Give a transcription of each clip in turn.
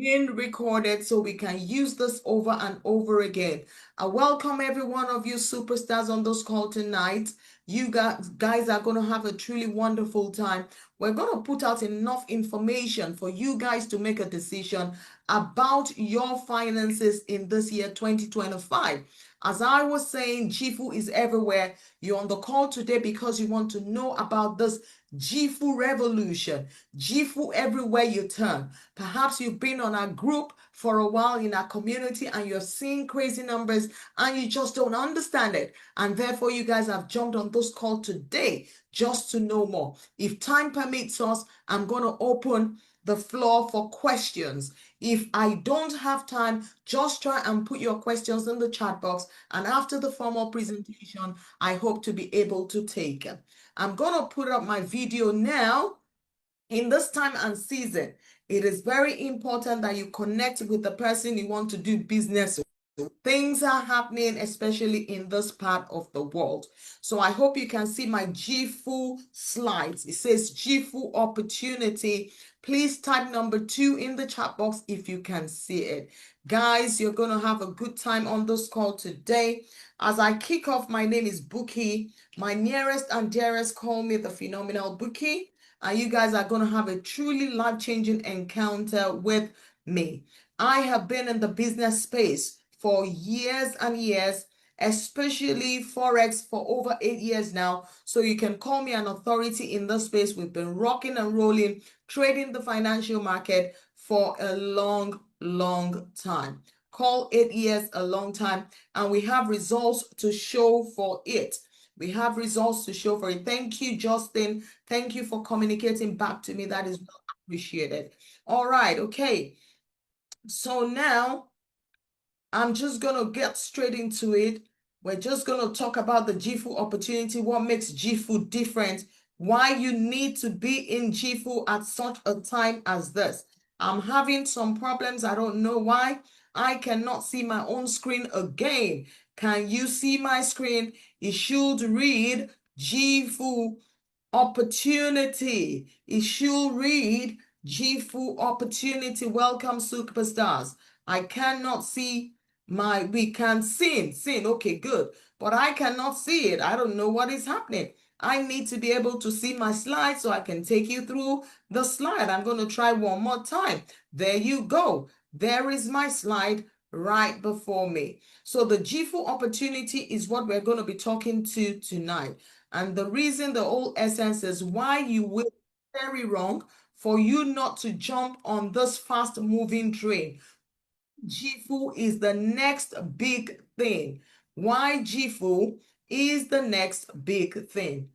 being recorded so we can use this over and over again. I welcome every one of you superstars on this call tonight. You guys are going to have a truly wonderful time. We're going to put out enough information for you guys to make a decision about your finances in this year 2025. As I was saying, Jifu is everywhere. You're on the call today because you want to know about this Jifu revolution. Jifu everywhere you turn. Perhaps you've been on our group for a while in our community and you're seeing crazy numbers and you just don't understand it. And therefore, you guys have jumped on this call today just to know more. If time permits us, I'm going to open the floor for questions. If I don't have time, just try and put your questions in the chat box. And after the formal presentation, I hope to be able to take them. I'm going to put up my video now. In this time and season, it is very important that you connect with the person you want to do business with. Things are happening, especially in this part of the world. So I hope you can see my Jifu slides. It says Jifu opportunity. Please type number 2 in the chat box if you can see it. Guys, you're going to have a good time on this call today. As I kick off, my name is Buki. My nearest and dearest call me the phenomenal Buki. And you guys are going to have a truly life-changing encounter with me. I have been in the business space for years and years, especially Forex for over 8 years now. So you can call me an authority in this space. We've been rocking and rolling, trading the financial market for a long, long time. Call 8 years a long time, and we have results to show for it. We have results to show for it. Thank you, Justin. Thank you for communicating back to me. That is well appreciated. All right, okay. So now I'm just going to get straight into it. We're just going to talk about the Jifu opportunity, what makes Jifu different, why you need to be in Jifu at such a time as this. I'm having some problems. I don't know why. I cannot see my own screen again. Can you see my screen? It should read Jifu opportunity. It should read Jifu opportunity. Welcome, superstars. I cannot see we can sing. Okay, good. But I cannot see it. I don't know what is happening. I need to be able to see my slide so I can take you through the slide. I'm going to try one more time. There you go. There is my slide right before me. So the Jifu opportunity is what we're going to be talking to tonight. And the reason, the whole essence is why you will be very wrong for you not to jump on this fast moving train. Jifu is the next big thing. Why Jifu is the next big thing.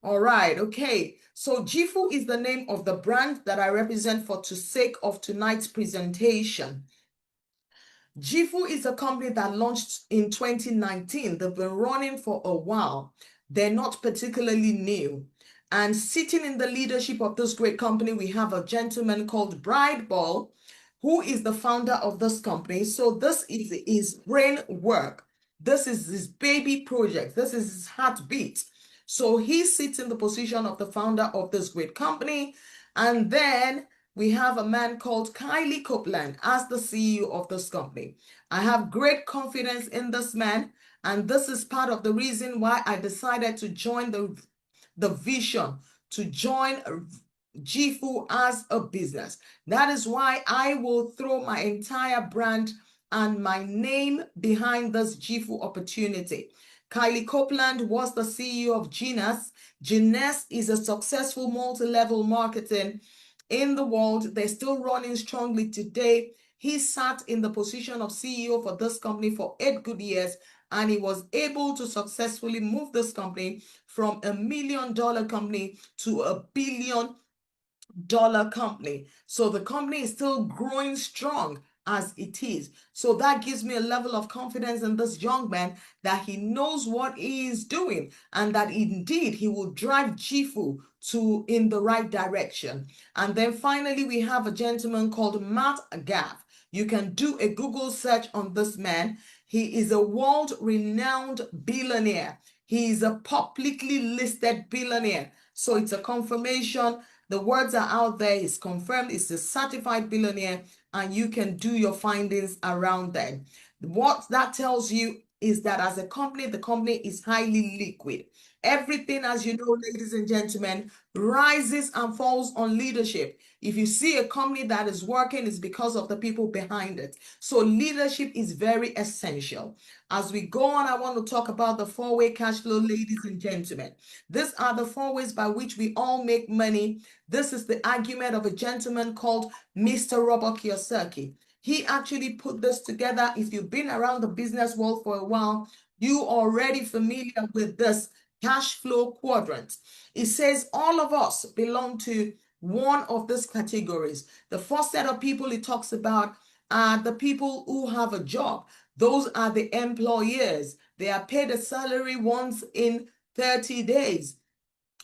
All right, okay. So Jifu is the name of the brand that I represent for the sake of tonight's presentation. Jifu is a company that launched in 2019. They've been running for a while. They're not particularly new. And sitting in the leadership of this great company, we have a gentleman called Bride Ball, who is the founder of this company. So this is his brain work. This is his baby project. This is his heartbeat. So he sits in the position of the founder of this great company. And then we have a man called Kylie Copeland as the CEO of this company. I have great confidence in this man, and this is part of the reason why I decided to join the vision, to join Jifu as a business. That is why I will throw my entire brand and my name behind this Jifu opportunity. Kylie Copeland was the CEO of Genius. Genius is a successful multi-level marketing in the world. They're still running strongly today. He sat in the position of CEO for this company for 8 good years, and he was able to successfully move this company from $1 million company to $1 billion company. So the company is still growing strong as it is. So that gives me a level of confidence in this young man that he knows what he is doing and that indeed he will drive Jifu in the right direction. And then finally, we have a gentleman called Matt Gaff. You can do a Google search on this man. He is a world-renowned billionaire. He is a publicly listed billionaire. So it's a confirmation The words are out there. It's confirmed. It's a certified billionaire, and you can do your findings around that. What that tells you is that as a company, the company is highly liquid. Everything, as you know, ladies and gentlemen, rises and falls on leadership. If you see a company that is working, it's because of the people behind it. So leadership is very essential. As we go on, I want to talk about the four-way cash flow, ladies and gentlemen. These are the four ways by which we all make money. This is the argument of a gentleman called Mr. Robert Kiyosaki. He actually put this together. If you've been around the business world for a while, you are already familiar with this cash flow quadrant. It says all of us belong to one of these categories. The first set of people it talks about are the people who have a job. Those are the employers. They are paid a salary once in 30 days.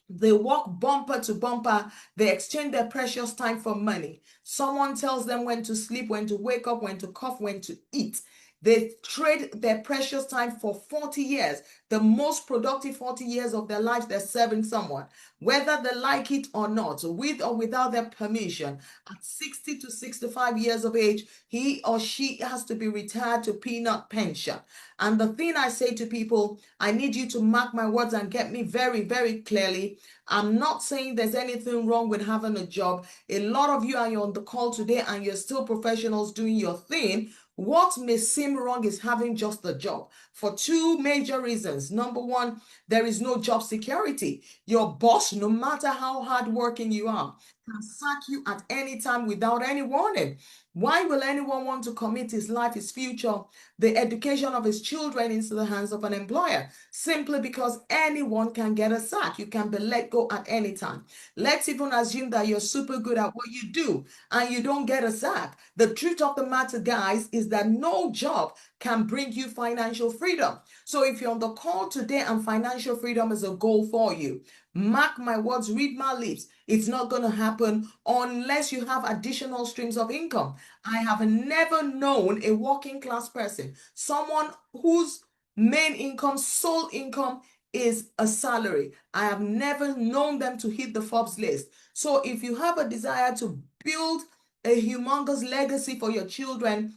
They walk bumper to bumper. They exchange their precious time for money. Someone tells them when to sleep, when to wake up, when to cough, when to eat. They trade their precious time for 40 years, the most productive 40 years of their lives. They're serving someone, whether they like it or not, with or without their permission. At 60 to 65 years of age, he or she has to be retired to peanut pension. And the thing I say to people, I need you to mark my words and get me very, very clearly. I'm not saying there's anything wrong with having a job. A lot of you are on the call today and you're still professionals doing your thing. What may seem wrong is having just a job for two major reasons. Number one, there is no job security. Your boss, no matter how hardworking you are, can sack you at any time without any warning. Why will anyone want to commit his life, his future, the education of his children into the hands of an employer? Simply because anyone can get a sack. You can be let go at any time. Let's even assume that you're super good at what you do and you don't get a sack. The truth of the matter, guys, is that no job can bring you financial freedom. So if you're on the call today and financial freedom is a goal for you, mark my words, read my lips. It's not going to happen unless you have additional streams of income. I have never known a working class person, someone whose main income, sole income is a salary. I have never known them to hit the Forbes list. So if you have a desire to build a humongous legacy for your children,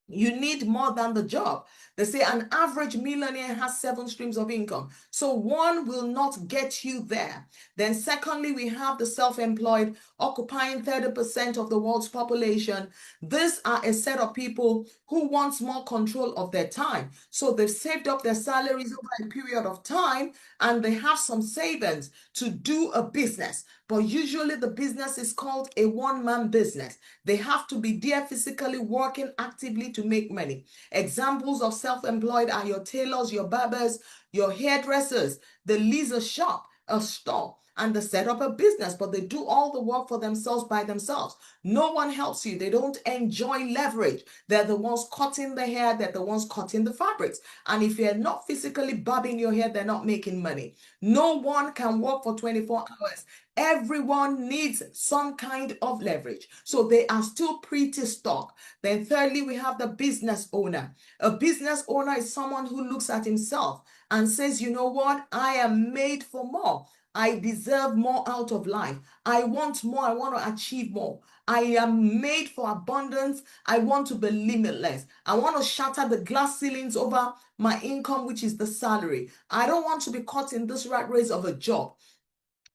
you need more than the job. They say an average millionaire has 7 streams of income. So one will not get you there. Then secondly, we have the self-employed occupying 30% of the world's population. These are a set of people who want more control of their time. So they've saved up their salaries over a period of time and they have some savings to do a business. But usually the business is called a one-man business. They have to be there physically working actively to make money. Examples of self-employed are your tailors, your barbers, your hairdressers. They lease a shop, a store, and they set up a business, but they do all the work for themselves by themselves. No one helps you. They don't enjoy leverage. They're the ones cutting the hair. They're the ones cutting the fabrics. And if you're not physically bobbing your hair, they're not making money. No one can work for 24 hours. Everyone needs some kind of leverage. So they are still pretty stuck. Then thirdly, we have the business owner. A business owner is someone who looks at himself and says, you know what? I am made for more. I deserve more out of life. I want more. I want to achieve more. I am made for abundance. I want to be limitless. I want to shatter the glass ceilings over my income, which is the salary. I don't want to be caught in this rat race of a job.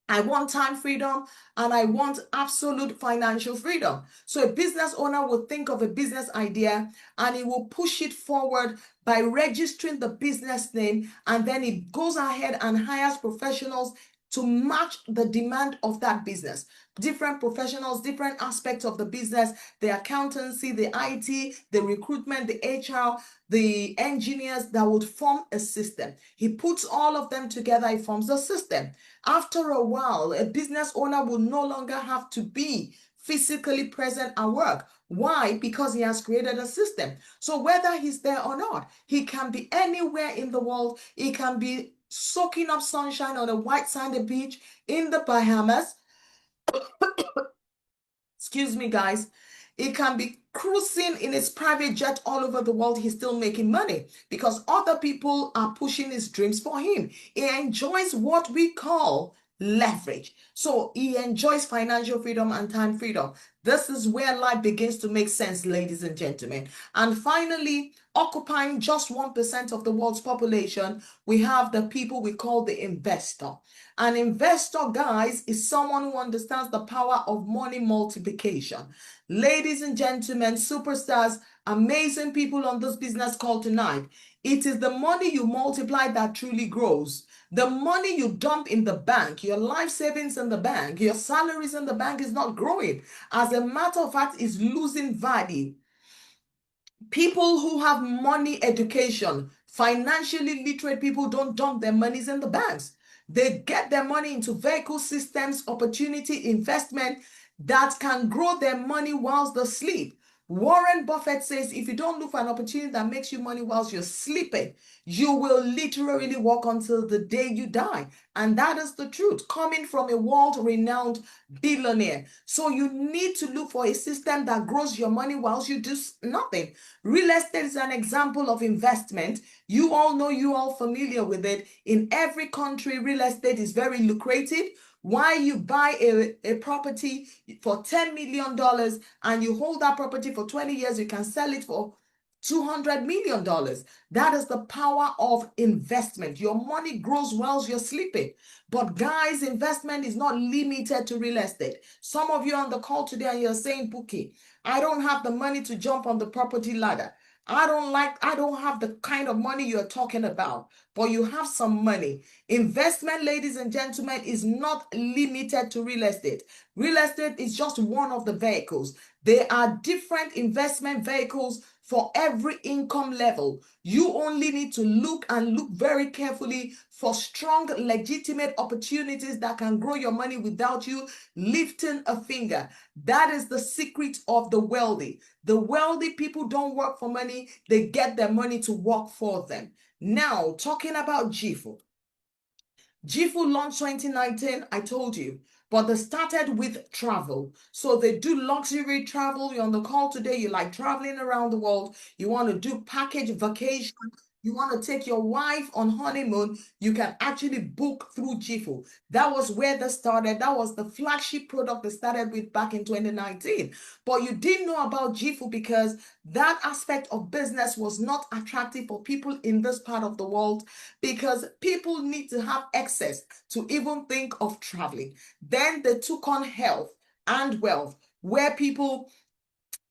I want time freedom and I want absolute financial freedom. So a business owner will think of a business idea and he will push it forward by registering the business name, and then he goes ahead and hires professionals to match the demand of that business. Different professionals, different aspects of the business, the accountancy, the IT, the recruitment, the HR, the engineers that would form a system. He puts all of them together, he forms a system. After a while, a business owner will no longer have to be physically present at work. Why? Because he has created a system. So whether he's there or not, he can be anywhere in the world. He can be soaking up sunshine on a white sandy beach in the Bahamas. Excuse me, guys. He can be cruising in his private jet all over the world. He's still making money because other people are pushing his dreams for him. He enjoys what we call leverage. So he enjoys financial freedom and time freedom. This is where life begins to make sense, ladies and gentlemen. And finally, occupying just 1% of the world's population, we have the people we call the investor. An investor, guys, is someone who understands the power of money multiplication. Ladies and gentlemen, superstars, amazing people on this business call tonight. It is the money you multiply that truly grows. The money you dump in the bank, your life savings in the bank, your salaries in the bank is not growing. As a matter of fact, it's losing value. People who have money education, financially literate people don't dump their monies in the banks. They get their money into vehicle systems, opportunity investment that can grow their money whilst they sleep. Warren Buffett says if you don't look for an opportunity that makes you money whilst you're sleeping, you will literally work until the day you die. And that is the truth, coming from a world-renowned billionaire. So you need to look for a system that grows your money whilst you do nothing. Real estate is an example of investment. You all know, you all familiar with it. In every country, real estate is very lucrative. Why you buy a property for $10 million and you hold that property for 20 years, you can sell it for $200 million. That is the power of investment. Your money grows whilst you're sleeping. But guys, investment is not limited to real estate. Some of you on the call today and you're saying, Pookie, I don't have the money to jump on the property ladder. I don't have the kind of money you're talking about, but you have some money. Investment, ladies and gentlemen, is not limited to real estate. Real estate is just one of the vehicles. There are different investment vehicles for every income level. You only need to look very carefully for strong, legitimate opportunities that can grow your money without you lifting a finger. That is the secret of the wealthy. The wealthy people don't work for money, they get their money to work for them. Now, talking about Jifu. Jifu launched 2019, I told you, but they started with travel. So they do luxury travel. You're on the call today, you like traveling around the world, you want to do package vacation, you want to take your wife on honeymoon, you can actually book through Jifu. That was where they started. That was the flagship product they started with back in 2019. But you didn't know about Jifu because that aspect of business was not attractive for people in this part of the world, because people need to have access to even think of traveling. Then they took on health and wealth, where people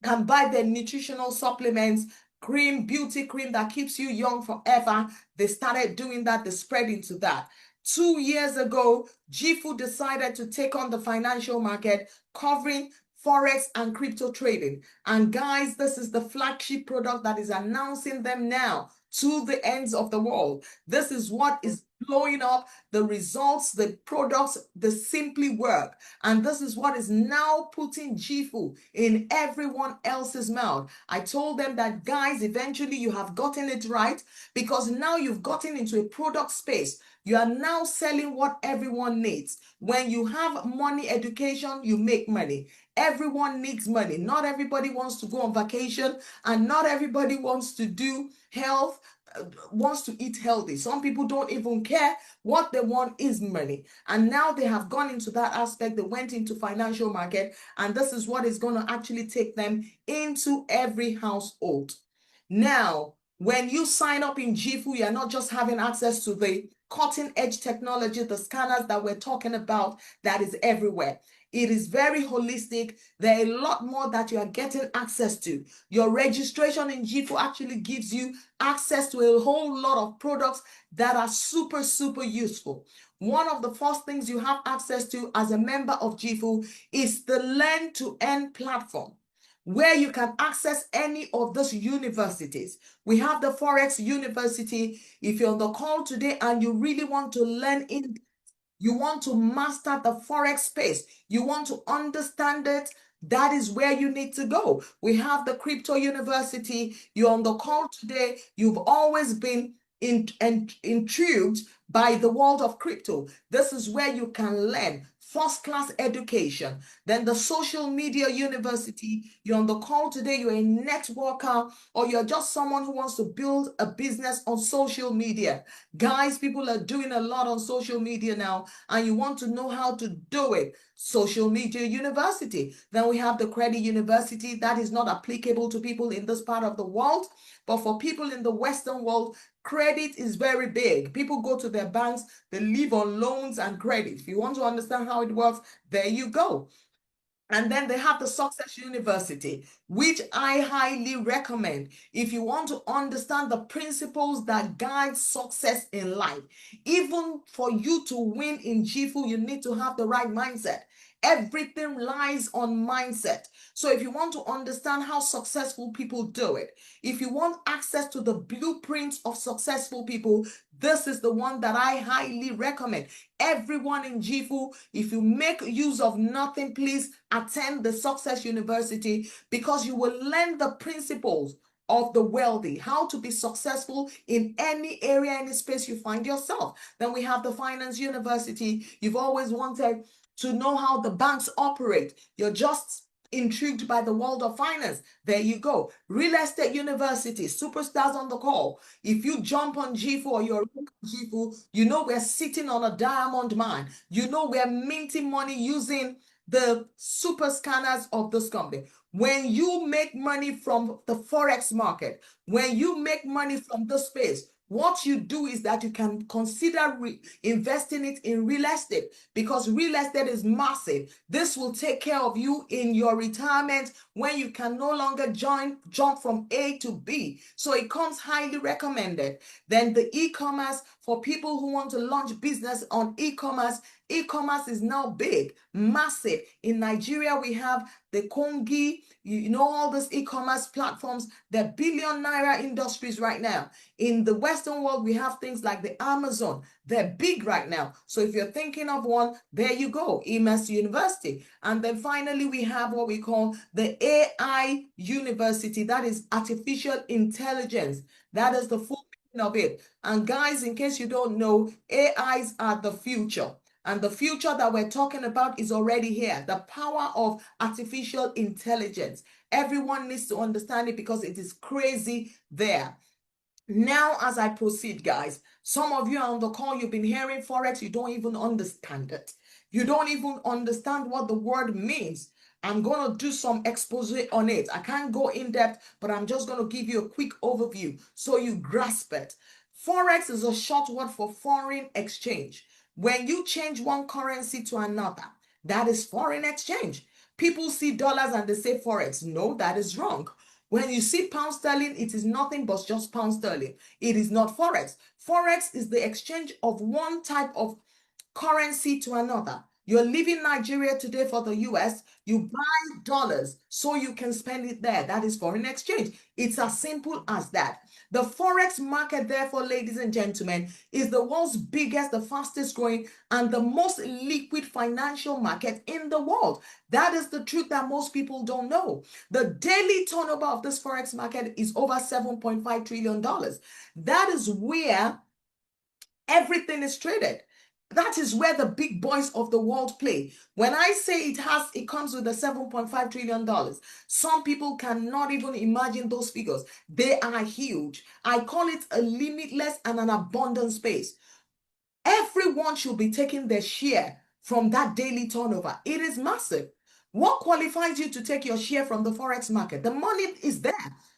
can buy their nutritional supplements, cream, beauty cream that keeps you young forever. They started doing that, they spread into that. 2 years ago, Jifu decided to take on the financial market, covering Forex and crypto trading. And guys, this is the flagship product that is announcing them now to the ends of the world. This is what is blowing up. The results, the products, they simply work. And this is what is now putting Jifu in everyone else's mouth. I told them that, guys, eventually you have gotten it right, because now you've gotten into a product space. You are now selling what everyone needs. When you have money education, you make money. Everyone needs money. Not everybody wants to go on vacation, and not everybody wants to do health, wants to eat healthy. Some people don't even care. What they want is money. And now they have gone into that aspect. They went into financial market, and this is what is going to actually take them into every household. Now, when you sign up in Jifu, you're not just having access to the cutting edge technology, the scanners that we're talking about, that is everywhere. It is very holistic. There are a lot more that you are getting access to. Your registration in Jifu actually gives you access to a whole lot of products that are super, super useful. One of the first things you have access to as a member of Jifu is the Learn to Earn platform, where you can access any of those universities. We have the Forex University. If you're on the call today and you really want to learn you want to master the Forex space, you want to understand it, that is where you need to go. We have the Crypto University. You're on the call today. You've always been intrigued by the world of crypto. This is where you can learn first-class education. Then the social media university, you're on the call today, you're a networker, or you're just someone who wants to build a business on social media. Guys, people are doing a lot on social media now, and you want to know how to do it. Social media university. Then we have the credit university that is not applicable to people in this part of the world, but for people in the Western world, credit is very big. People go to their banks, they live on loans and credit. If you want to understand how it works, there you go. And then they have the Success University, which I highly recommend if you want to understand the principles that guide success in life. Even for you to win in Jifu, you need to have the right mindset. Everything lies on mindset. So if you want to understand how successful people do it, if you want access to the blueprints of successful people, this is the one that I highly recommend. Everyone in Jifu, if you make use of nothing, please attend the Success University, because you will learn the principles of the wealthy, how to be successful in any area, any space you find yourself. Then we have the Finance University. You've always wanted to know how the banks operate. You're just intrigued by the world of finance. There you go. Real Estate University, superstars on the call. If you jump on Jifu or you're on Jifu, you know we're sitting on a diamond mine. You know we're minting money using the super scanners of this company. When you make money from the Forex market, when you make money from the space, what you do is that you can consider investing it in real estate, because real estate is massive. This will take care of you in your retirement when you can no longer jump from A to B. So it comes highly recommended. Then the e-commerce, for people who want to launch business on e-commerce. E-commerce is now big, massive. In Nigeria, we have the Kongi, you know, all these e-commerce platforms. They're billion naira industries right now. In the Western world, we have things like the Amazon. They're big right now. So if you're thinking of one, there you go, EMS University. And then finally, we have what we call the AI University. That is artificial intelligence. That is the full meaning of it. And guys, in case you don't know, AIs are the future. And the future that we're talking about is already here. The power of artificial intelligence. Everyone needs to understand it because it is crazy there. Now, as I proceed, guys, some of you are on the call, you've been hearing Forex, you don't even understand it. You don't even understand what the word means. I'm going to do some expose on it. I can't go in depth, but I'm just going to give you a quick overview so you grasp it. Forex is a short word for foreign exchange. When you change one currency to another, that is foreign exchange. People see dollars and they say Forex. No, that is wrong. When you see pound sterling, it is nothing but just pound sterling. It is not Forex. Forex is the exchange of one type of currency to another. You're leaving Nigeria today for the US, you buy dollars so you can spend it there. That is foreign exchange. It's as simple as that. The Forex market, therefore, ladies and gentlemen, is the world's biggest, the fastest growing, and the most liquid financial market in the world. That is the truth that most people don't know. The daily turnover of this Forex market is over $7.5 trillion. That is where everything is traded. That is where the big boys of the world play. When I say it comes with a $7.5 trillion, some people cannot even imagine those figures. They are huge. I call it a limitless and an abundant space. Everyone should be taking their share from that daily turnover. It is massive. What qualifies you to take your share from the Forex market? The money is there.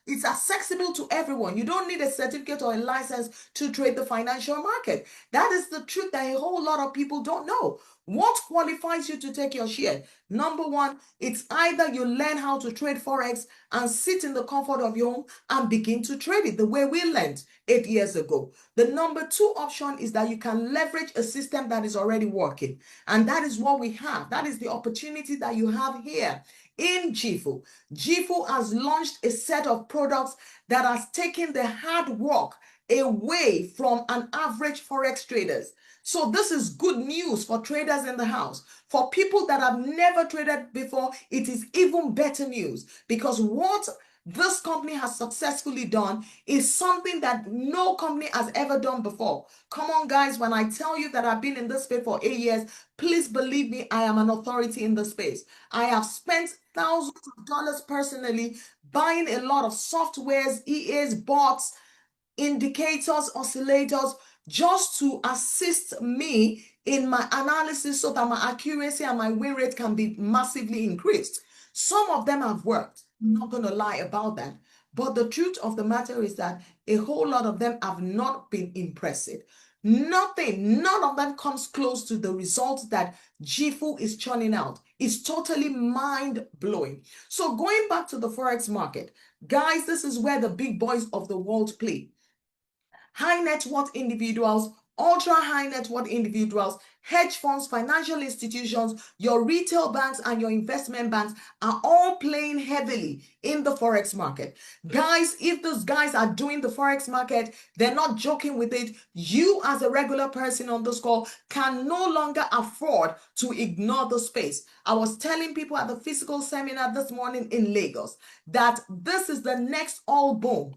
It's accessible to everyone. You don't need a certificate or a license to trade the financial market. That is the truth that a whole lot of people don't know. What qualifies you to take your share? Number one, it's either you learn how to trade Forex and sit in the comfort of your home and begin to trade it the way we learned 8 years ago. The number two option is that you can leverage a system that is already working. And that is what we have. That is the opportunity that you have here in Jifu. Jifu has launched a set of products that has taken the hard work away from an average Forex traders. So this is good news for traders in the house. For people that have never traded before, it is even better news, because what this company has successfully done is something that no company has ever done before. Come on, guys, when I tell you that I've been in this space for 8 years, please believe me, I am an authority in the space. I have spent thousands of dollars personally buying a lot of softwares, EAs, bots, indicators, oscillators, just to assist me in my analysis so that my accuracy and my win rate can be massively increased. Some of them have worked. I'm not going to lie about that. But the truth of the matter is that a whole lot of them have not been impressive. None of them comes close to the results that Jifu is churning out. It's totally mind blowing. So going back to the Forex market, guys, this is where the big boys of the world play. High net worth individuals, ultra high net worth individuals, hedge funds, financial institutions, your retail banks, and your investment banks are all playing heavily in the Forex market. Guys, if those guys are doing the Forex market, they're not joking with it. You, as a regular person on this call, can no longer afford to ignore the space. I was telling people at the physical seminar this morning in Lagos that this is the next all boom.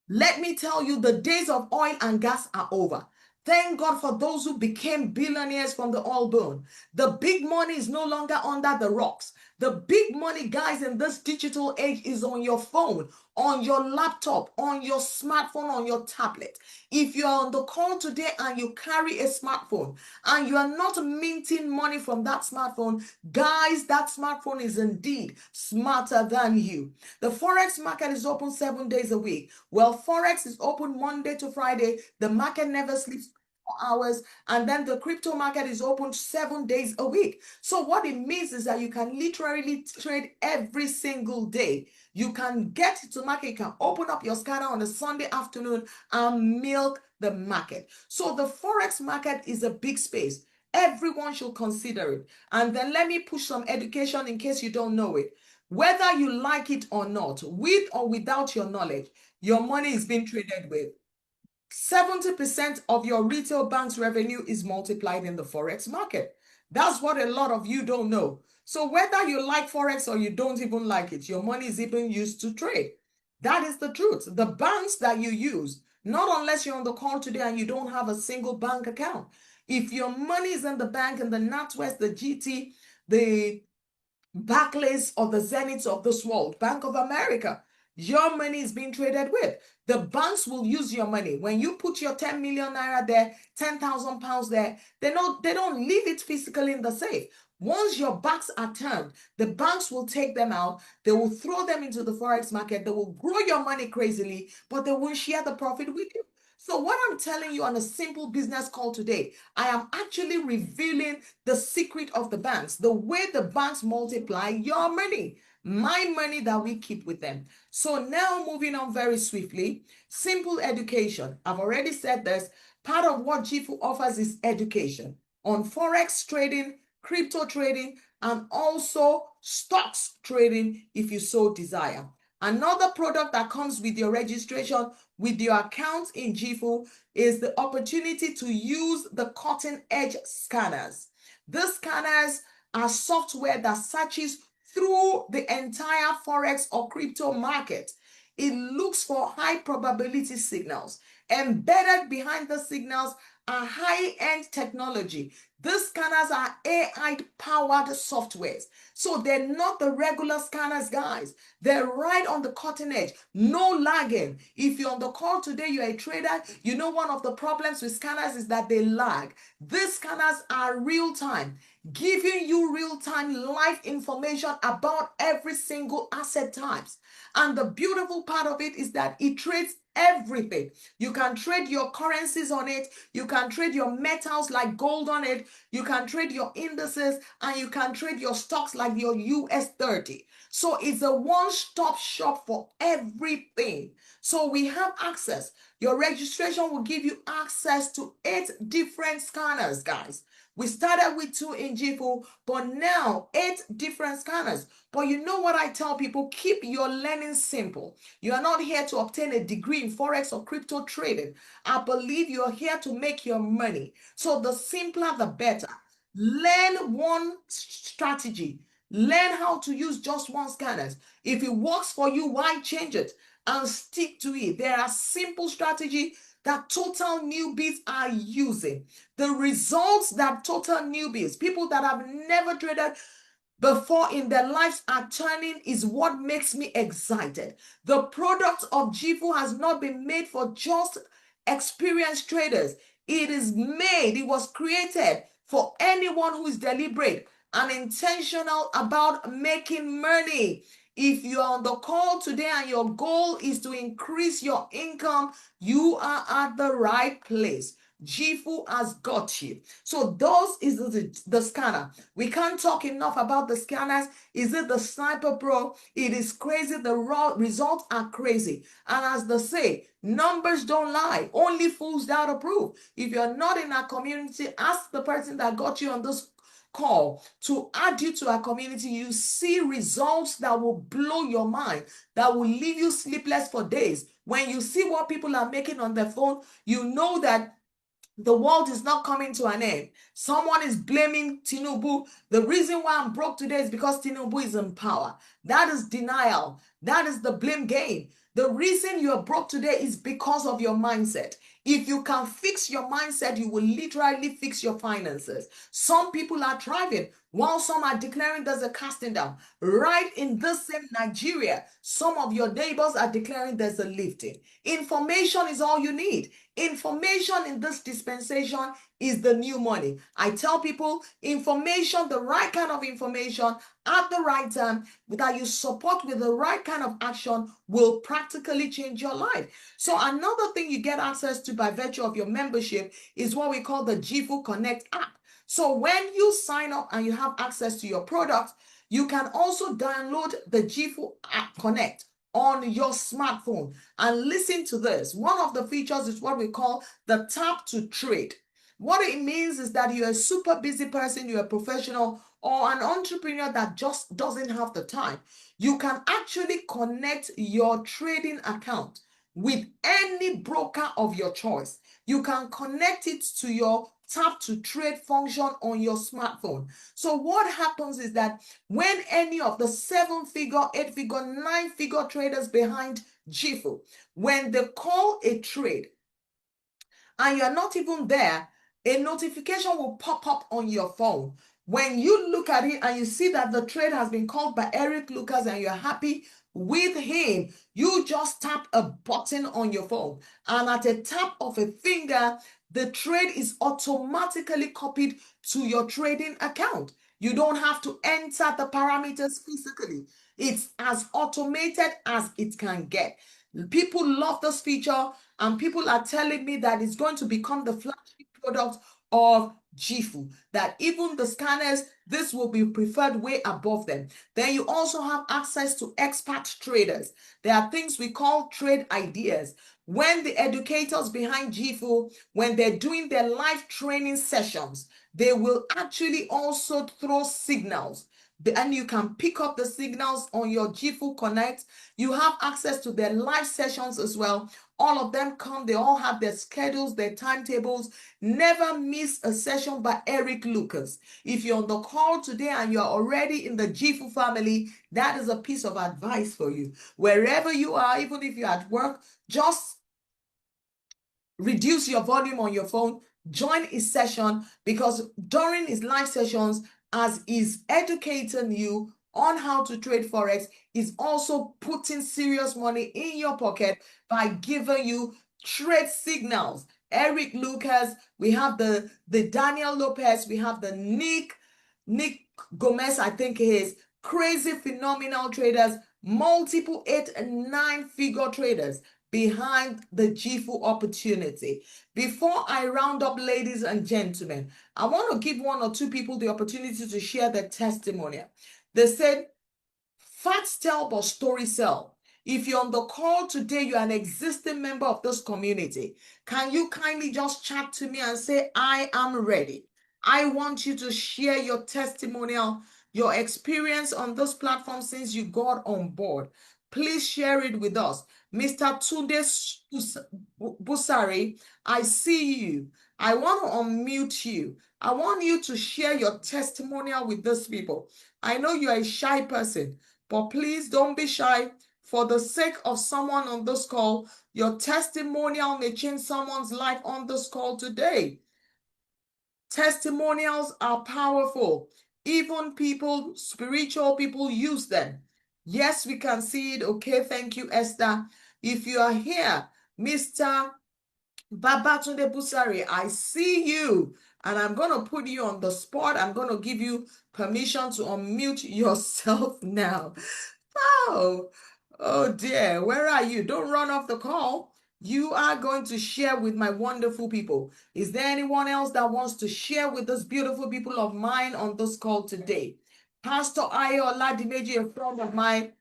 Let me tell you, the days of oil and gas are over. Thank God for those who became billionaires from the oil boom. The big money is no longer under the rocks. The big money, guys, in this digital age is on your phone, on your laptop, on your smartphone, on your tablet. If you are on the call today and you carry a smartphone and you are not minting money from that smartphone, guys, that smartphone is indeed smarter than you. The Forex market is open 7 days a week. Well, Forex is open Monday to Friday. The market never sleeps 4 hours, and then the crypto market is open 7 days a week. So what it means is that you can literally trade every single day. You can get to market, you can open up your scanner on a Sunday afternoon and milk the market. So the Forex market is a big space. Everyone should consider it. And then let me push some education in case you don't know it. Whether you like it or not, with or without your knowledge, your money is being traded with. 70% of your retail bank's revenue is multiplied in the Forex market. That's what a lot of you don't know. So whether you like Forex or you don't even like it, your money is even used to trade. That is the truth. The banks that you use, not unless you're on the call today and you don't have a single bank account. If your money is in the bank in the NatWest, the GT, the Barclays, or the Zenith of this world, Bank of America, your money is being traded with. The banks will use your money. When you put your 10 million naira there, 10,000 pounds there, they don't leave it physically in the safe. Once your backs are turned, the banks will take them out. They will throw them into the Forex market. They will grow your money crazily, but they won't share the profit with you. So what I'm telling you on a simple business call today, I am actually revealing the secret of the banks, the way the banks multiply your money, my money that we keep with them. So now moving on very swiftly, simple education. I've already said this. Part of what Jifu offers is education on Forex trading, crypto trading, and also stocks trading if you so desire. Another product that comes with your registration, with your account in Jifu, is the opportunity to use the cutting edge scanners. These scanners are software that searches through the entire Forex or crypto market. It looks for high probability signals. Embedded behind the signals are high-end technology. These scanners are AI-powered softwares. So they're not the regular scanners, guys. They're right on the cutting edge. No lagging. If you're on the call today, you're a trader, you know one of the problems with scanners is that they lag. These scanners are real-time, giving you real-time live information about every single asset types. And the beautiful part of it is that it trades everything. You can trade your currencies on it. You can trade your metals like gold on it. You can trade your indices, and you can trade your stocks like your US 30. So it's a one-stop shop for everything. So we have access. Your registration will give you access to 8 different scanners, guys. We started with 2 in Jifu, but now 8 different scanners. But you know what I tell people? Keep your learning simple. You are not here to obtain a degree in Forex or crypto trading. I believe you are here to make your money. So the simpler, the better. Learn one strategy. Learn how to use just one scanner. If it works for you, why change it? And stick to it. There are simple strategies that total newbies are using. The results that total newbies, people that have never traded before in their lives are turning, is what makes me excited. The product of Jifu has not been made for just experienced traders. It is made, it was created for anyone who is deliberate and intentional about making money. If you are on the call today and your goal is to increase your income, you are at the right place. Jifu has got you. So those is the scanner. We can't talk enough about the scanners. Is it the Sniper Pro? It is crazy. The raw results are crazy. And as they say, numbers don't lie. Only fools doubt approve. If you're not in our community, ask the person that got you on this call to add you to our community. You see results that will blow your mind, that will leave you sleepless for days. When you see what people are making on their phone, you know that the world is not coming to an end. Someone is blaming Tinubu. The reason why I'm broke today is because Tinubu is in power. That is denial. That is the blame game. The reason you are broke today is because of your mindset. If you can fix your mindset, you will literally fix your finances. Some people are thriving while some are declaring there's a casting down. Right in this same Nigeria, some of your neighbors are declaring there's a lifting. Information is all you need. Information in this dispensation is the new money. I tell people information, the right kind of information at the right time that you support with the right kind of action will practically change your life. So another thing you get access to by virtue of your membership is what we call the Jifu Connect app. So when you sign up and you have access to your product, you can also download the Jifu app Connect on your smartphone. And listen to this. One of the features is what we call the tap to trade. What it means is that you're a super busy person, you're a professional or an entrepreneur that just doesn't have the time. You can actually connect your trading account with any broker of your choice. You can connect it to your tap to trade function on your smartphone. So what happens is that when any of the 7-figure, 8-figure, 9-figure traders behind Jifu, when they call a trade and you're not even there, a notification will pop up on your phone. When you look at it and you see that the trade has been called by Eric Lucas and you're happy with him, you just tap a button on your phone. And at a tap of a finger, the trade is automatically copied to your trading account. You don't have to enter the parameters physically. It's as automated as it can get. People love this feature, and people are telling me that it's going to become the flagship product of Jifu, that even the scanners, this will be preferred way above them. Then you also have access to expert traders. There are things we call trade ideas. When the educators behind Jifu, when they're doing their live training sessions, they will actually also throw signals. And you can pick up the signals on your Jifu Connect. You have access to their live sessions as well. All of them come, they all have their schedules, their timetables. Never miss a session by Eric Lucas. If you're on the call today and you're already in the Jifu family, that is a piece of advice for you. Wherever you are, even if you're at work, just reduce your volume on your phone, join his session, because during his live sessions, as he's educating you on how to trade Forex, he's also putting serious money in your pocket by giving you trade signals. Eric Lucas, we have the Daniel Lopez, we have the Nick Gomez, I think he is, crazy phenomenal traders, multiple 8 and 9-figure traders behind the Jifu opportunity. Before I round up, ladies and gentlemen, I want to give 1 or 2 people the opportunity to share their testimonial. They said, facts tell but stories sell. If you're on the call today, you're an existing member of this community, can you kindly just chat to me and say, I am ready? I want you to share your testimonial, your experience on this platform since you got on board. Please share it with us. Mr. Tunde Busari, I see you. I want to unmute you. I want you to share your testimonial with these people. I know you're a shy person, but please don't be shy. For the sake of someone on this call, your testimonial may change someone's life on this call today. Testimonials are powerful. Even people, spiritual people, use them. Yes, we can see it. Okay, thank you, Esther. If you are here, Mr. Babatunde Busari, I see you, and I'm going to put you on the spot. I'm going to give you permission to unmute yourself now. Oh, oh dear, where are you? Don't run off the call. You are going to share with my wonderful people. Is there anyone else that wants to share with this beautiful people of mine on this call today? Pastor Ayo Oladimeji, a friend of mine,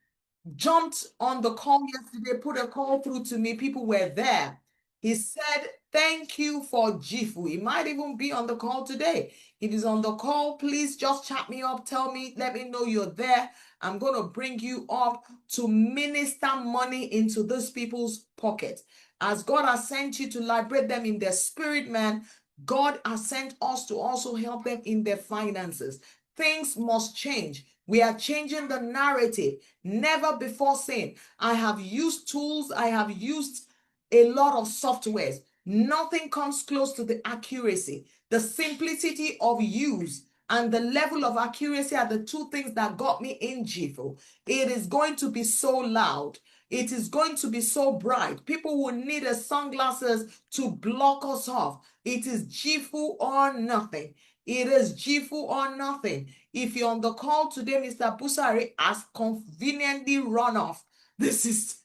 jumped on the call yesterday, put a call through to me. People were there. He said, thank you for Jifu. He might even be on the call today. If he's on the call, please just chat me up. Tell me, let me know you're there. I'm going to bring you up to minister money into these people's pocket. As God has sent you to liberate them in their spirit, man, God has sent us to also help them in their finances. Things must change. We are changing the narrative. Never before seen. I have used tools. I have used a lot of softwares. Nothing comes close to the accuracy, the simplicity of use, and the level of accuracy are the two things that got me in Jifu. It is going to be so loud. It is going to be so bright. People will need a sunglasses to block us off. It is Jifu or nothing. It is Jifu or nothing. If you're on the call today, Mr. Busari has conveniently run off. This is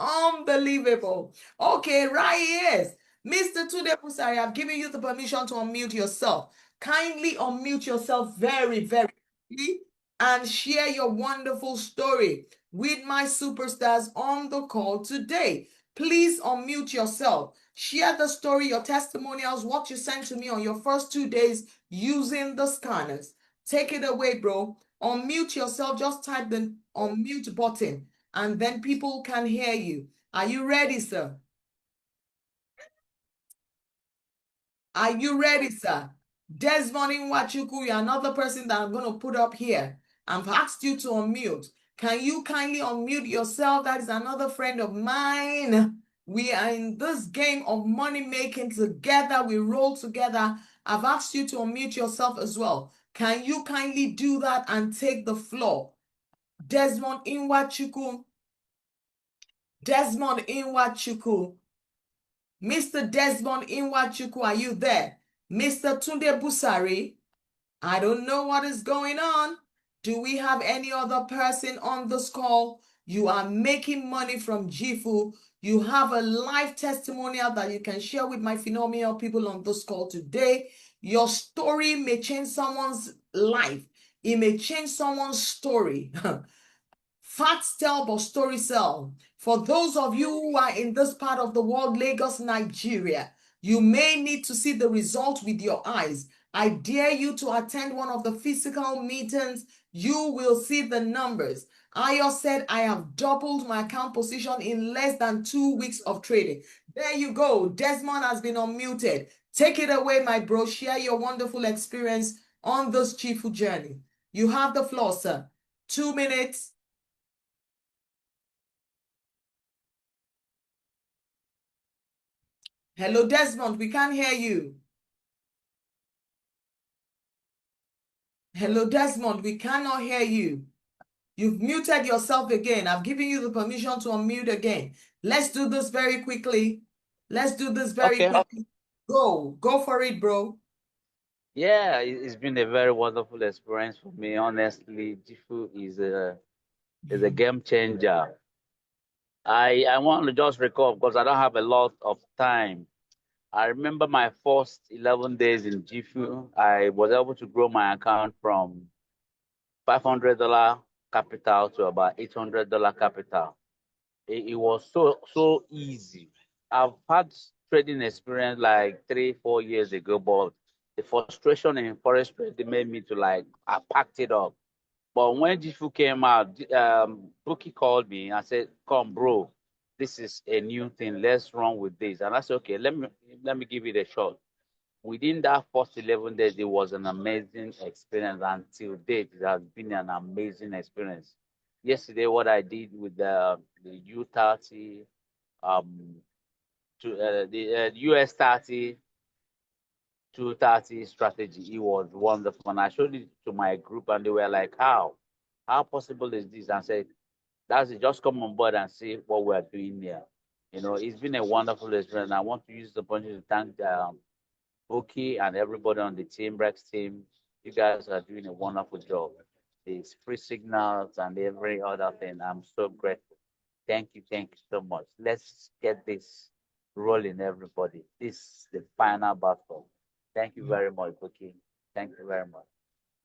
unbelievable. Okay, right here is Mr. Tunde Busari. I've given you the permission to unmute yourself. Kindly unmute yourself very, very quickly and share your wonderful story with my superstars on the call today. Please unmute yourself. Share the story, your testimonials, what you sent to me on your first 2 days using the scanners. Take it away, bro. Unmute yourself. Just type the unmute button and then people can hear you. Are you ready, sir? Are you ready, sir? Desmond Nwachukwu, you're another person that I'm going to put up here. I've asked you to unmute. Can you kindly unmute yourself? That is another friend of mine. We are in this game of money making together. We roll together. I've asked you to unmute yourself as well. Can you kindly do that and take the floor? Desmond Nwachukwu. Desmond Nwachukwu. Mr. Desmond Nwachukwu, are you there? Mr. Tunde Busari, I don't know what is going on. Do we have any other person on this call? You are making money from Jifu. You have a live testimonial that you can share with my phenomenal people on this call today. Your story may change someone's life. It may change someone's story. Facts tell, but stories sell. For those of you who are in this part of the world, Lagos, Nigeria, you may need to see the result with your eyes. I dare you to attend one of the physical meetings. You will see the numbers. Ayo said, I have doubled my account position in less than 2 weeks of trading. There you go. Desmond has been unmuted. Take it away, my bro. Share your wonderful experience on this Chifu journey. You have the floor, sir. 2 minutes. Hello, Desmond, we can't hear you. Hello, Desmond, we cannot hear you. You've muted yourself again. I've given you the permission to unmute again. Let's do this very quickly. Let's do this very quickly. Go for it, bro. Yeah, it's been a very wonderful experience for me. Honestly, Jifu is a game changer. I want to just recall because I don't have a lot of time. I remember my first 11 days in Jifu. I was able to grow my account from $500 capital to about $800 capital. It was so easy. I've had trading experience like 3-4 years ago, but the frustration in forex trading made me to like I packed it up. But when Jifu came out, Bookie called me and said, "Come, bro, this is a new thing. Let's run with this." And I said, "Okay, let me give it a shot." within that first 11 days, it was an amazing experience. Until date, it has been an amazing experience. Yesterday, what I did with the U30, um, to the US 30, 230 strategy, it was wonderful. And I showed it to my group, and they were like, "How? How possible is this?" And I said, "That's it. Just come on board and see what we're doing here." It's been a wonderful experience. I want to use the opportunity to thank Oki and everybody on the team, Rex team. You guys are doing a wonderful job. These free signals and every other thing. I'm so grateful. Thank you so much. Let's get this rolling, everybody. This is the final battle. Thank you very much, Oki. Thank you very much.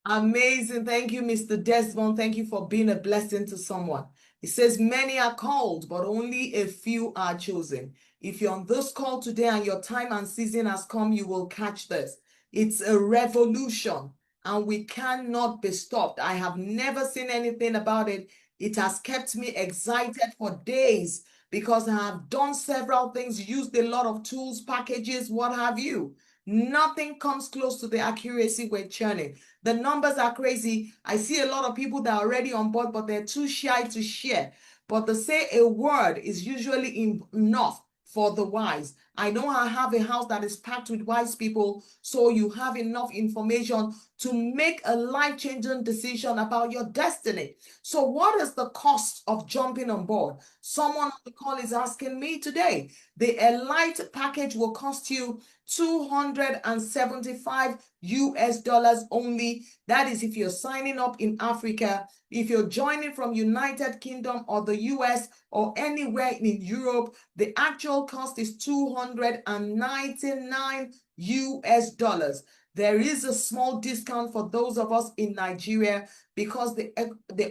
Amazing. Thank you, Mr. Desmond. Thank you for being a blessing to someone. It says, many are called, but only a few are chosen. If you're on this call today and your time and season has come, you will catch this. It's a revolution and we cannot be stopped. I have never seen anything about it. It has kept me excited for days because I have done several things, used a lot of tools, packages, what have you. Nothing comes close to the accuracy we're churning. The numbers are crazy. I see a lot of people that are already on board, but they're too shy to share. But to say a word is usually enough for the wise. I know I have a house that is packed with wise people, so you have enough information to make a life-changing decision about your destiny. So what is the cost of jumping on board? Someone on the call is asking me today. The Elite package will cost you $275 US only. That is if you're signing up in Africa. If you're joining from United Kingdom or the US or anywhere in Europe, the actual cost is $299 US. There is a small discount for those of us in Nigeria because they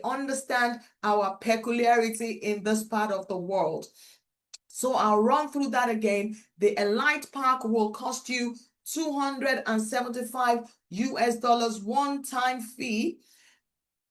understand our peculiarity in this part of the world. So I'll run through that again. The Elite Pack will cost you $275 US one-time fee.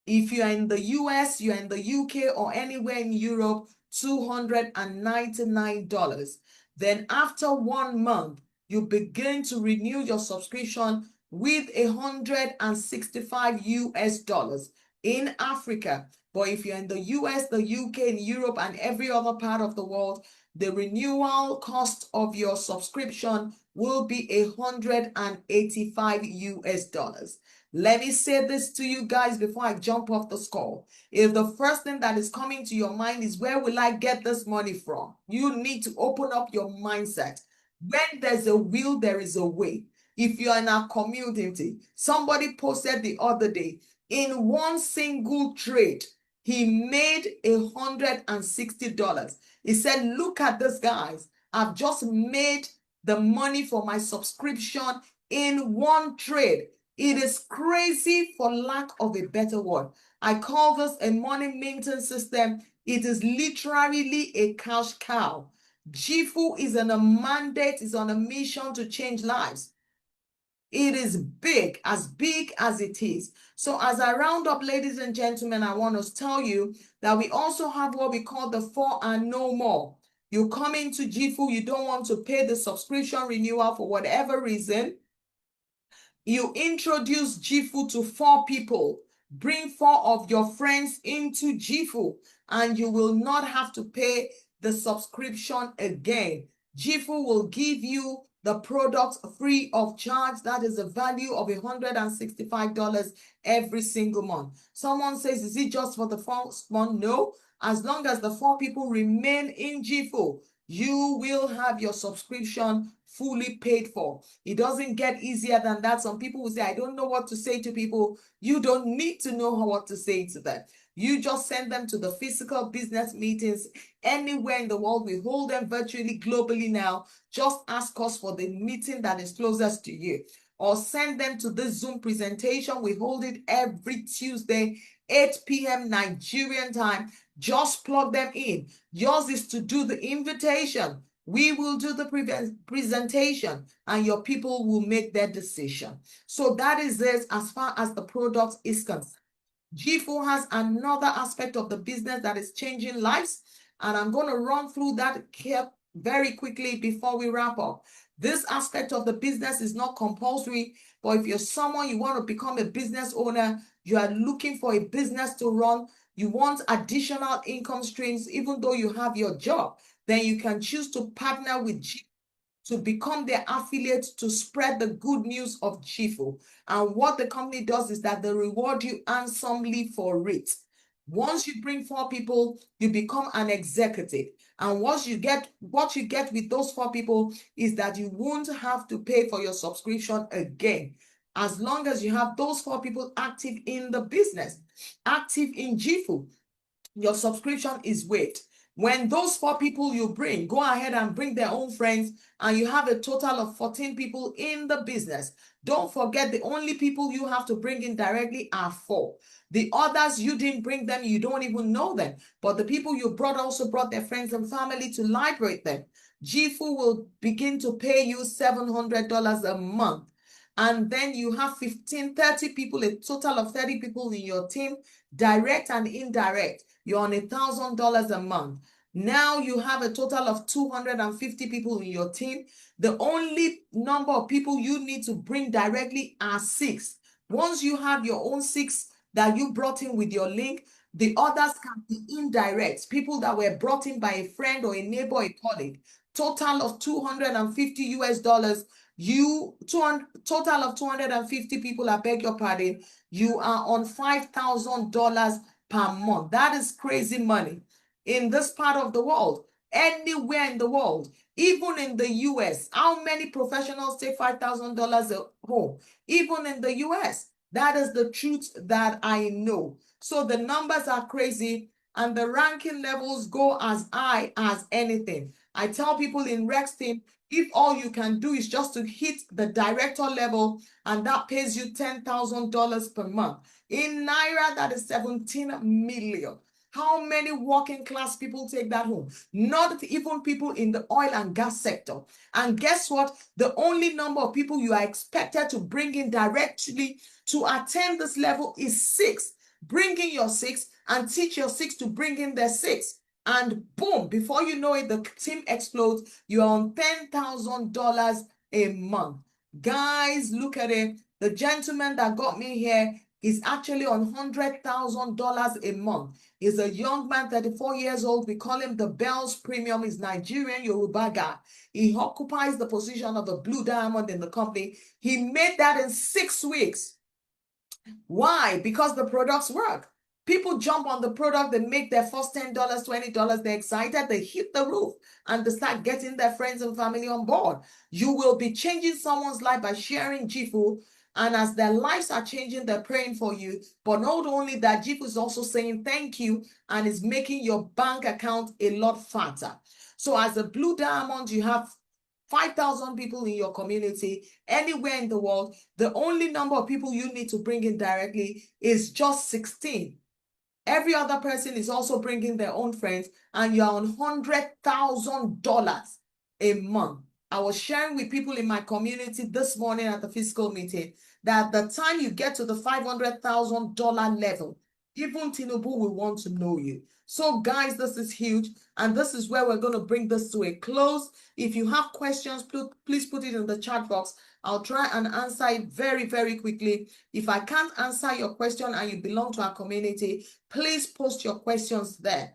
If you're in the US, you're in the UK, or anywhere in Europe, $299. Then after 1 month, you begin to renew your subscription with $165 US in Africa. But if you're in the US, the UK, and Europe, and every other part of the world, the renewal cost of your subscription will be $185 US. Let me say this to you guys before I jump off the call. If the first thing that is coming to your mind is, where will I get this money from? You need to open up your mindset. When there's a will, there is a way. If you're in our community, somebody posted the other day, in one single trade, he made $160. He said, look at this, guys. I've just made the money for my subscription in one trade. It is crazy, for lack of a better word. I call this a money maintenance system. It is literally a cash cow. Jifu is on a mandate, is on a mission to change lives. It is big as it is. So as I round up, ladies and gentlemen, I want to tell you that we also have what we call the 4 and no more. You come into Jifu, you don't want to pay the subscription renewal for whatever reason. You introduce Jifu to 4 people. Bring 4 of your friends into Jifu, and you will not have to pay the subscription again. Jifu will give you the product free of charge. That is a value of $165 every single month. Someone says, is it just for the first month? No. As long as the 4 people remain in Jifu, you will have your subscription fully paid for. It doesn't get easier than that. Some people will say, I don't know what to say to people. You don't need to know what to say to them. You just send them to the physical business meetings anywhere in the world. We hold them virtually, globally now. Just ask us for the meeting that is closest to you, or send them to this Zoom presentation. We hold it every Tuesday, 8 p.m. Nigerian time. Just plug them in. Yours is to do the invitation. We will do the presentation, and your people will make their decision. So that is it as far as the product is concerned. G4 has another aspect of the business that is changing lives, and I'm going to run through that very quickly before we wrap up. This aspect of the business is not compulsory, but if you're someone you want to become a business owner, you are looking for a business to run, you want additional income streams, even though you have your job, then you can choose to partner with to become their affiliate to spread the good news of Jifu. And what the company does is that they reward you handsomely for it. Once you bring 4 people, you become an executive. And what you get with those 4 people is that you won't have to pay for your subscription again. As long as you have those 4 people active in the business, active in Jifu, your subscription is waived. When those 4 people you bring, go ahead and bring their own friends, and you have a total of 14 people in the business. Don't forget, the only people you have to bring in directly are 4. The others, you didn't bring them, you don't even know them. But the people you brought also brought their friends and family to liberate them. Jifu will begin to pay you $700 a month. And then you have 15, 30 people, a total of 30 people in your team, direct and indirect. You're on $1,000 a month. Now you have a total of 250 people in your team. The only number of people you need to bring directly are 6. Once you have your own 6 that you brought in with your link, the others can be indirect, people that were brought in by a friend or a neighbor or a colleague. Total of 250 US dollars. Total of 250 people, I beg your pardon. You are on $5,000 per month. That is crazy money in this part of the world, anywhere in the world, even in the US. How many professionals take $5,000 at home? Even in the US. That is the truth that I know. So the numbers are crazy, and the ranking levels go as high as anything. I tell people in Rex team, if all you can do is just to hit the director level, and that pays you $10,000 per month. In Naira, that is 17 million. How many working class people take that home? Not even people in the oil and gas sector. And guess what? The only number of people you are expected to bring in directly to attain this level is 6. Bring in your 6 and teach your 6 to bring in their 6. And boom, before you know it, the team explodes. You're on $10,000 a month. Guys, look at it. The gentleman that got me here is actually on $100,000 a month. He's a young man, 34 years old. We call him the Bells Premium. He's Nigerian Yoruba guy. He occupies the position of a blue diamond in the company. He made that in 6 weeks. Why? Because the products work. People jump on the product, they make their first $10, $20, they're excited, they hit the roof, and they start getting their friends and family on board. You will be changing someone's life by sharing Jifu, and as their lives are changing, they're praying for you. But not only that, Jifu is also saying thank you, and is making your bank account a lot fatter. So as a blue diamond, you have 5,000 people in your community, anywhere in the world. The only number of people you need to bring in directly is just 16. Every other person is also bringing their own friends, and you're on $100,000 a month. I was sharing with people in my community this morning at the fiscal meeting that the time you get to the $500,000 level, even Tinubu will want to know you. So guys, this is huge, and this is where we're going to bring this to a close. If you have questions, please put it in the chat box. I'll try and answer it very, very quickly. If I can't answer your question and you belong to our community, please post your questions there.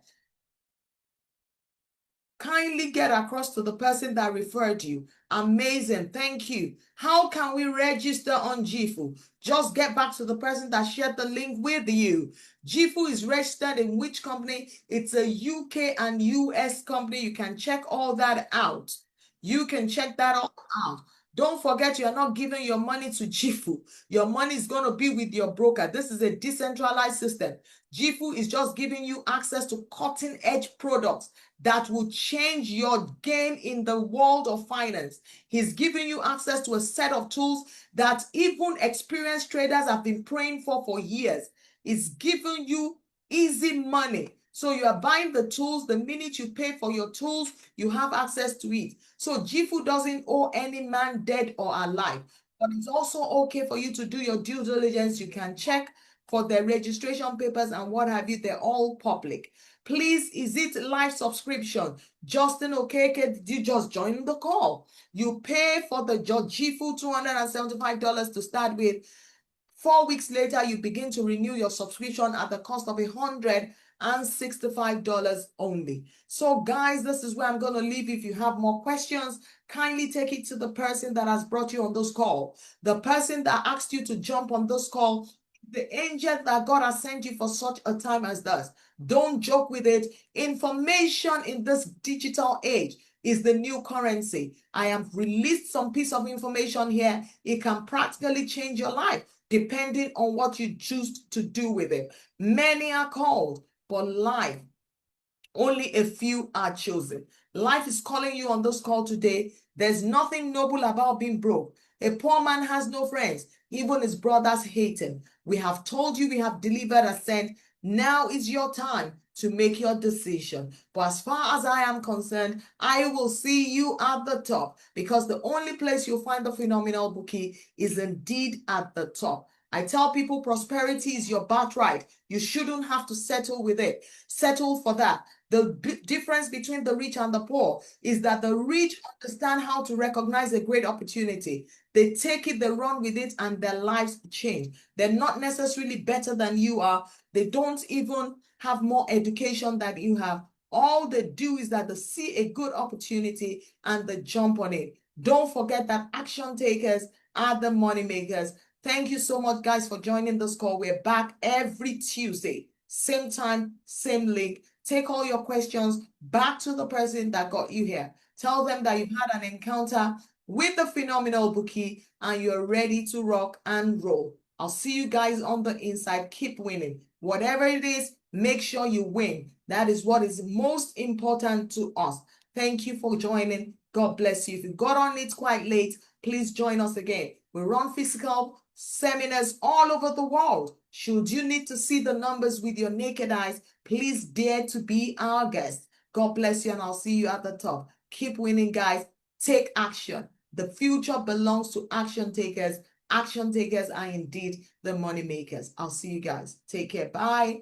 Kindly get across to the person that referred you. Amazing. Thank you. How can we register on Jifu? Just get back to the person that shared the link with you. Jifu is registered in which company? It's a UK and US company. You can check all that out. You can check that all out. Don't forget, you're not giving your money to Jifu. Your money is going to be with your broker. This is a decentralized system. Jifu is just giving you access to cutting edge products that will change your game in the world of finance. He's giving you access to a set of tools that even experienced traders have been praying for years. It's giving you easy money. So you are buying the tools. The minute you pay for your tools, you have access to it. So Jifu doesn't owe any man, dead or alive. But it's also okay for you to do your due diligence. You can check for their registration papers and what have you. They're all public. Please, is it live subscription? Justin Okeke, did you just join the call? You pay for the Jifu $275 to start with. 4 weeks later, you begin to renew your subscription at the cost of $165 only. So guys, this is where I'm going to leave. If you have more questions, kindly take it to the person that has brought you on this call. The person that asked you to jump on this call, the angel that God has sent you for such a time as this. Don't joke with it. Information in this digital age is the new currency. I have released some piece of information here. It can practically change your life depending on what you choose to do with it. Many are called, but life, only a few are chosen. Life is calling you on this call today. There's nothing noble about being broke. A poor man has no friends. Even his brothers hate him. We have told you, we have delivered a sent. Now is your time to make your decision. But as far as I am concerned, I will see you at the top, because the only place you'll find the phenomenal bookie is indeed at the top. I tell people prosperity is your birthright. You shouldn't have to settle with it. Settle for that. The difference between the rich and the poor is that the rich understand how to recognize a great opportunity. They take it, they run with it, and their lives change. They're not necessarily better than you are. They don't even have more education than you have. All they do is that they see a good opportunity and they jump on it. Don't forget that action takers are the money makers. Thank you so much, guys, for joining this call. We're back every Tuesday, same time, same link. Take all your questions back to the person that got you here. Tell them that you've had an encounter with the phenomenal bookie and you're ready to rock and roll. I'll see you guys on the inside. Keep winning. Whatever it is, make sure you win. That is what is most important to us. Thank you for joining. God bless you. If you got on it quite late, please join us again. We run physical seminars all over the world. Should you need to see the numbers with your naked eyes, please dare to be our guest. God bless you, and I'll see you at the top. Keep winning, guys. Take action. The future belongs to action takers. Action takers are indeed the money makers. I'll see you guys. Take care. Bye.